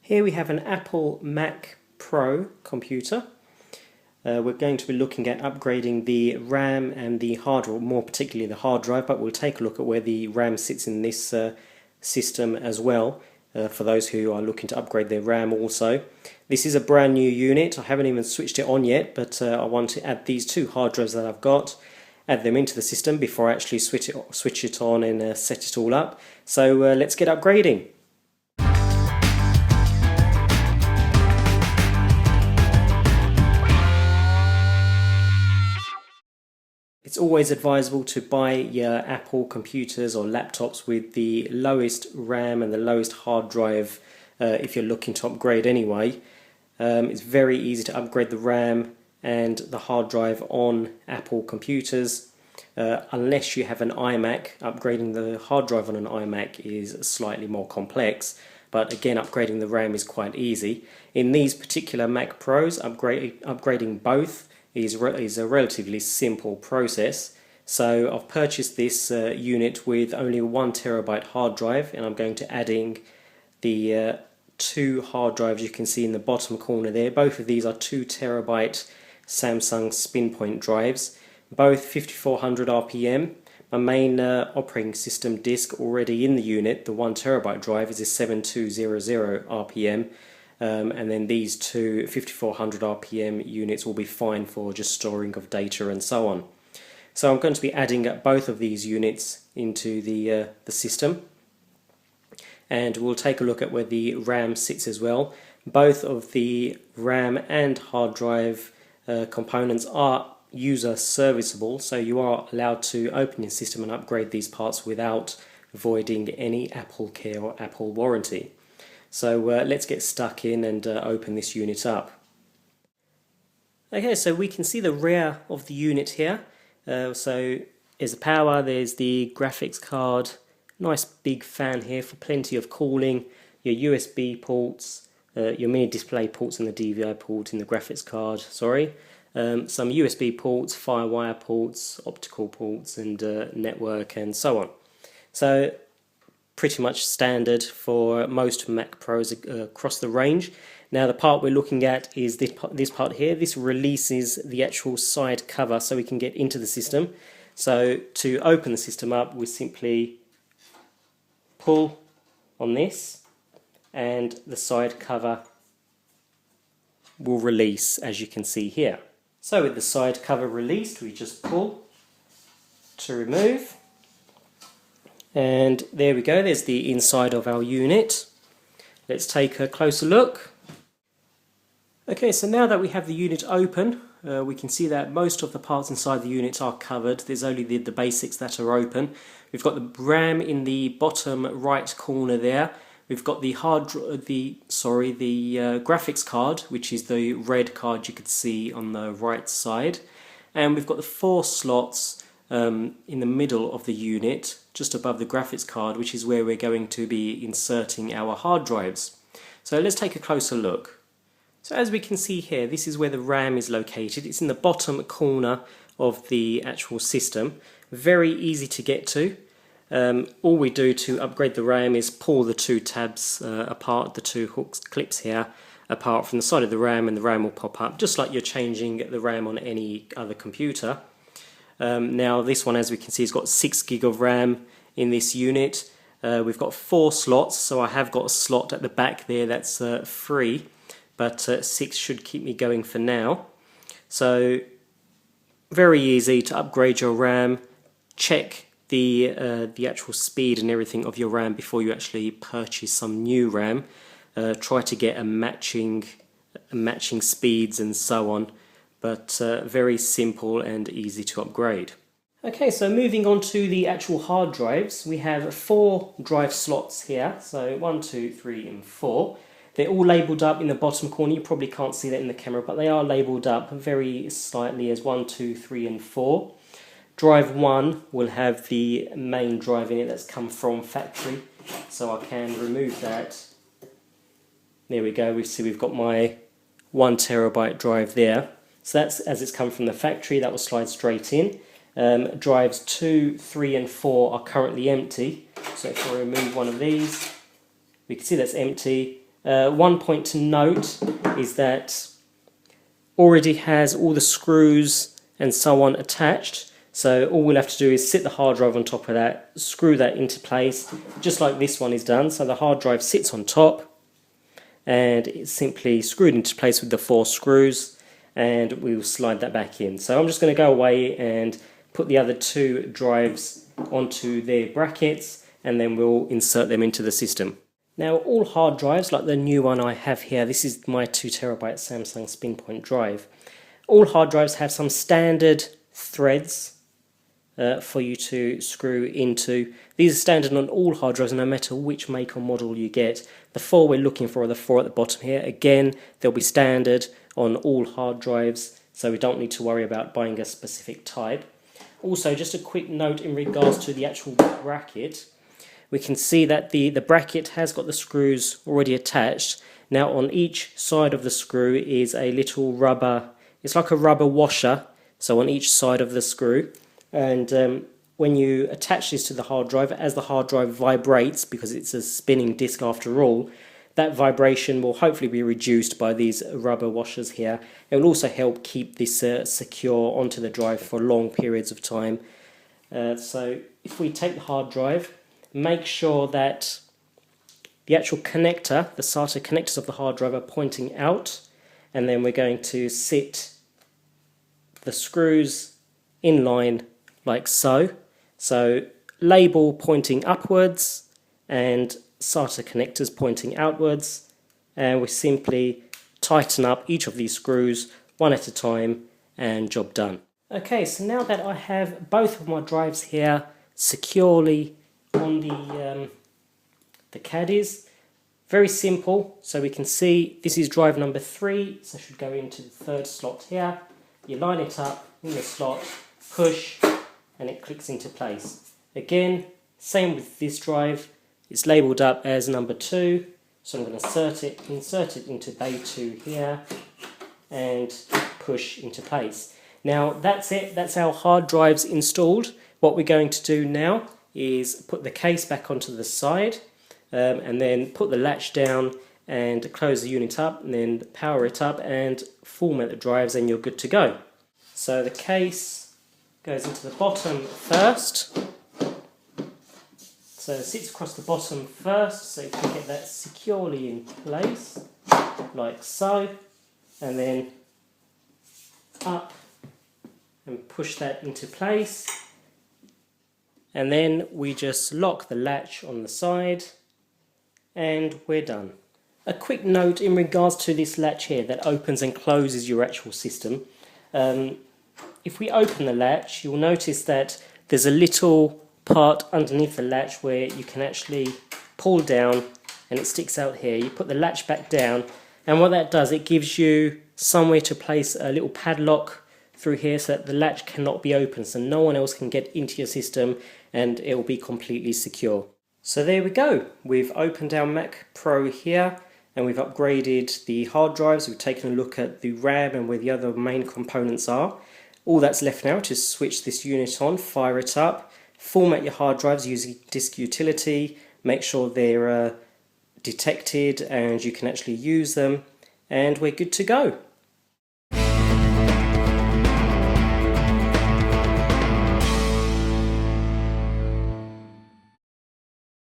Here we have an Apple Mac Pro computer. We're going to be looking at upgrading the RAM and the hard drive, more particularly the hard drive, but we'll take a look at where the RAM sits in this system as well, for those who are looking to upgrade their RAM also. This is a brand new unit. I haven't even switched it on yet, but I want to add these two hard drives that I've got, add them into the system before I actually switch it on and set it all up. So let's get upgrading. It's always advisable to buy your Apple computers or laptops with the lowest RAM and the lowest hard drive if you're looking to upgrade anyway. It's very easy to upgrade the RAM and the hard drive on Apple computers. Unless you have an iMac, upgrading the hard drive on an iMac is slightly more complex. But again, upgrading the RAM is quite easy. In these particular Mac Pros, upgrading both is a relatively simple process. So I've purchased this unit with only a 1 terabyte hard drive, and I'm going to adding the two hard drives you can see in the bottom corner there. Both of these are 2 terabyte Samsung SpinPoint drives, both 5400 RPM. My main operating system disk already in the unit, the 1 terabyte drive, is a 7200 RPM. And then these two 5400 RPM units will be fine for just storing of data and so on. So I'm going to be adding both of these units into the system, and we'll take a look at where the RAM sits as well. Both of the RAM and hard drive components are user serviceable, so you are allowed to open your system and upgrade these parts without voiding any Apple Care or Apple warranty. So let's get stuck in and open this unit up. Okay, so we can see the rear of the unit here. So there's the power, there's the graphics card, nice big fan here for plenty of cooling, your USB ports, your mini display ports and the DVI port in the graphics card, some USB ports, FireWire ports, optical ports and network and so on. So pretty much standard for most Mac Pros across the range. Now the part we're looking at is this part here. This releases the actual side cover so we can get into the system. So to open the system up, we simply pull on this and the side cover will release, as you can see here. So with the side cover released, we just pull to remove. And there we go, there's the inside of our unit. Let's take a closer look. Okay, so now that we have the unit open, we can see that most of the parts inside the unit are covered. There's only the basics that are open. We've got the RAM in the bottom right corner there. We've got the graphics card, which is the red card you could see on the right side. And we've got the 4 slots in the middle of the unit, just above the graphics card, which is where we're going to be inserting our hard drives. So let's take a closer look. So as we can see here, this is where the RAM is located. It's in the bottom corner of the actual system. Very easy to get to. All we do to upgrade the RAM is pull the two tabs apart, the two clips here, apart from the side of the RAM, and the RAM will pop up, just like you're changing the RAM on any other computer. Now this one, as we can see, has got 6 gig of RAM in this unit. We've got 4 slots, so I have got a slot at the back there that's free, but 6 should keep me going for now. So very easy to upgrade your RAM. Check the actual speed and everything of your RAM before you actually purchase some new RAM. Try to get a matching speeds and so on. But very simple and easy to upgrade. Okay, so moving on to the actual hard drives, we have 4 drive slots here, so 1, 2, 3 and 4. They're all labelled up in the bottom corner. You probably can't see that in the camera, but they are labelled up very slightly as 1, 2, 3 and 4. Drive 1 will have the main drive in it that's come from factory, so I can remove that. There we go, we've got my 1 terabyte drive there. So that's as it's come from the factory, that will slide straight in. Drives 2, 3 and 4 are currently empty. So if I remove one of these, we can see that's empty. One point to note is that already has all the screws and so on attached, so all we'll have to do is sit the hard drive on top of that, screw that into place just like this one is done. So the hard drive sits on top and it's simply screwed into place with the 4 screws, and we'll slide that back in. So I'm just going to go away and put the other 2 drives onto their brackets, and then we'll insert them into the system. Now all hard drives, like the new one I have here, this is my 2TB Samsung SpinPoint drive. All hard drives have some standard threads for you to screw into. These are standard on all hard drives no matter which make or model you get. The 4 we're looking for are the 4 at the bottom here. Again, they'll be standard on all hard drives, so we don't need to worry about buying a specific type. Also, just a quick note in regards to the actual bracket. We can see that the bracket has got the screws already attached. Now on each side of the screw is a little rubber, it's like a rubber washer, so on each side of the screw. And when you attach this to the hard drive, as the hard drive vibrates, because it's a spinning disc after all, that vibration will hopefully be reduced by these rubber washers here. It will also help keep this secure onto the drive for long periods of time. So if we take the hard drive, make sure that the actual connector, the SATA connectors of the hard drive are pointing out, and then we're going to sit the screws in line like so. So label pointing upwards and SATA connectors pointing outwards, and we simply tighten up each of these screws one at a time and job done. Okay, so now that I have both of my drives here securely on the caddies, very simple. So we can see this is drive number 3, so it should go into the 3rd slot here. You line it up in the slot, push, and it clicks into place. Again, same with this drive, it's labelled up as number 2, so I'm going to insert it into bay 2 here, and push into place. Now that's it, that's our hard drives installed. What we're going to do now is put the case back onto the side, and then put the latch down and close the unit up, and then power it up and format the drives, and you're good to go. So the case goes into the bottom first, so it sits across the bottom first, so you can get that securely in place like so, and then up and push that into place. And then we just lock the latch on the side and we're done. A quick note in regards to this latch here that opens and closes your actual system. If we open the latch, you'll notice that there's a little part underneath the latch where you can actually pull down and it sticks out here. You put the latch back down, and what that does, it gives you somewhere to place a little padlock through here so that the latch cannot be opened, so no one else can get into your system and it will be completely secure. So there we go, we've opened our Mac Pro here and we've upgraded the hard drives, we've taken a look at the RAM and where the other main components are. All that's left now is to switch this unit on, fire it up, format your hard drives using Disk Utility, make sure they're detected and you can actually use them, and we're good to go.